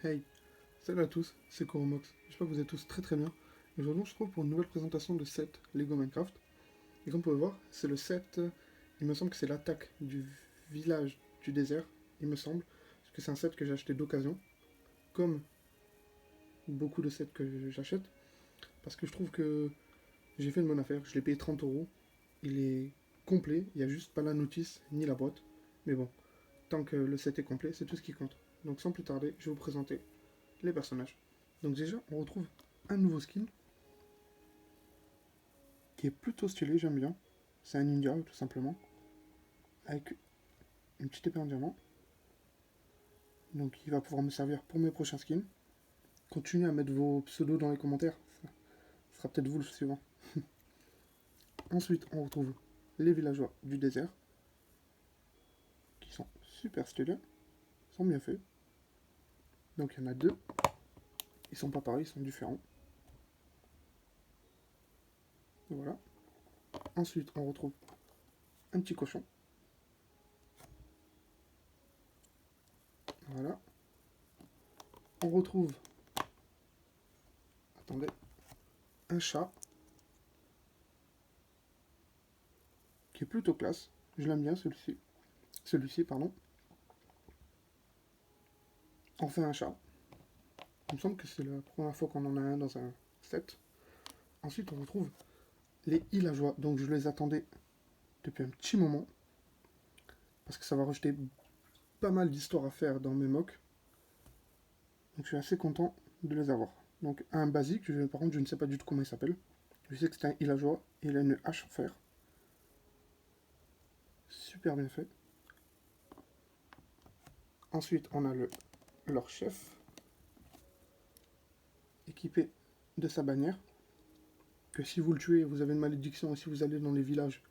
Hey, salut à tous, c'est Koromox. J'espère que vous êtes tous très très bien. Aujourd'hui, on se retrouve pour une nouvelle présentation de set Lego Minecraft. Et comme vous pouvez voir, c'est le set, il me semble que c'est l'attaque du village du désert, il me semble. Parce que c'est un set que j'ai acheté d'occasion, comme beaucoup de sets que j'achète. Parce que je trouve que j'ai fait une bonne affaire. Je l'ai payé 30 €. Il est complet, il n'y a juste pas la notice ni la boîte. Mais bon, tant que le set est complet, c'est tout ce qui compte. Donc sans plus tarder, je vais vous présenter les personnages. Donc déjà, on retrouve un nouveau skin qui est plutôt stylé, j'aime bien. C'est un ninja, tout simplement, avec une petite épée en diamant. Donc il va pouvoir me servir pour mes prochains skins. Continuez à mettre vos pseudos dans les commentaires, ça sera peut-être vous le suivant. Ensuite, on retrouve les villageois du désert, qui sont super stylés, sont bien faits. Donc il y en a deux, ils sont pas pareils, ils sont différents. Voilà. Ensuite, on retrouve un petit cochon. Voilà. On retrouve, attendez, un chat, qui est plutôt classe. Je l'aime bien celui-ci. Celui-ci, pardon. On fait un chat. Il me semble que c'est la première fois qu'on en a un dans un set. Ensuite, on retrouve les villageois. Donc, je les attendais depuis un petit moment. Parce que ça va rajouter pas mal d'histoires à faire dans mes mocks. Donc, je suis assez content de les avoir. Donc, un basique, par contre, je ne sais pas du tout comment il s'appelle. Je sais que c'est un villageois et il a une hache en fer. Super bien fait. Ensuite, on a leur chef, équipé de sa bannière. Que si vous le tuez, vous avez une malédiction, et si vous allez dans les villages,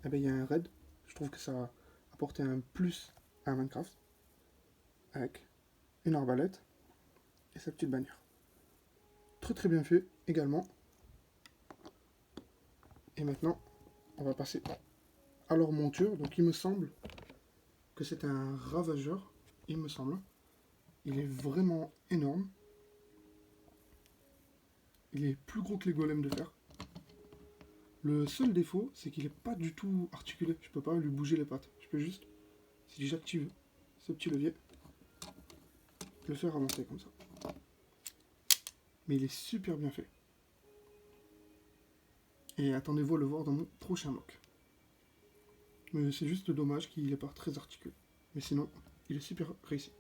eh ben, il y a un raid. Je trouve que ça va apporter un plus à Minecraft. Avec une arbalète et sa petite bannière. Très très bien fait également. Et maintenant, on va passer à leur monture. Donc il me semble que c'est un ravageur, il me semble. Il est vraiment énorme. Il est plus gros que les golems de fer. Le seul défaut, c'est qu'il n'est pas du tout articulé. Je peux pas lui bouger les pattes. Je peux juste, si j'active ce petit levier, le faire avancer comme ça. Mais il est super bien fait. Et attendez-vous à le voir dans mon prochain mock. Mais c'est juste dommage qu'il n'est pas très articulé. Mais sinon, il est super réussi.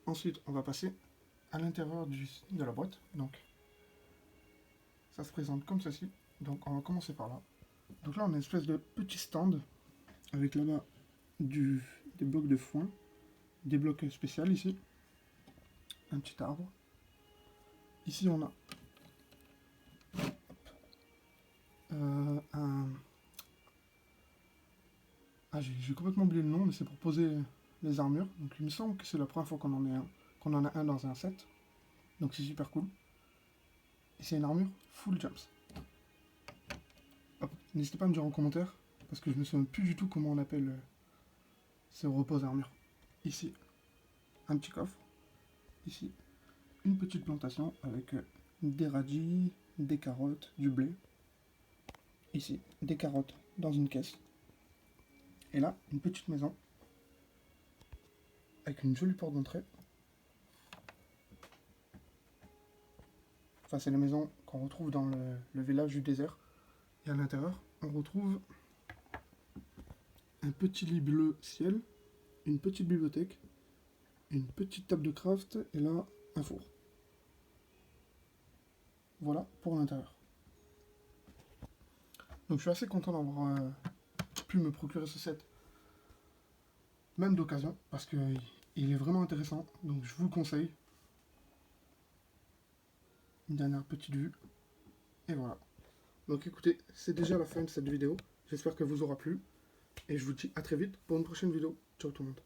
Ensuite, on va passer à l'intérieur de la boîte. Donc, ça se présente comme ceci. Donc, on va commencer par là. Donc là, on a une espèce de petit stand avec là-bas des blocs de foin, des blocs spéciaux ici, un petit arbre. Ici, on a un... Ah, j'ai complètement oublié le nom, mais c'est pour poser les armures. Donc, il me semble que c'est la première fois qu'on en a un dans un set. Donc, c'est super cool. Et c'est une armure full jumps. N'hésitez pas à me dire en commentaire, parce que je me souviens plus du tout comment on appelle ces repose armures. Ici, un petit coffre. Ici, une petite plantation avec des radis, des carottes, du blé. Ici, des carottes dans une caisse. Et là, une petite maison avec une jolie porte d'entrée. Enfin, c'est la maison qu'on retrouve dans le village du désert. Et à l'intérieur, on retrouve un petit lit bleu ciel, une petite bibliothèque, une petite table de craft et là, un four. Voilà pour l'intérieur. Donc je suis assez content d'avoir pu me procurer ce set, même d'occasion, parce qu'il est vraiment intéressant, donc je vous le conseille. Une dernière petite vue, et voilà. Donc écoutez, c'est déjà la fin de cette vidéo, j'espère qu'elle vous aura plu, et je vous dis à très vite pour une prochaine vidéo. Ciao tout le monde.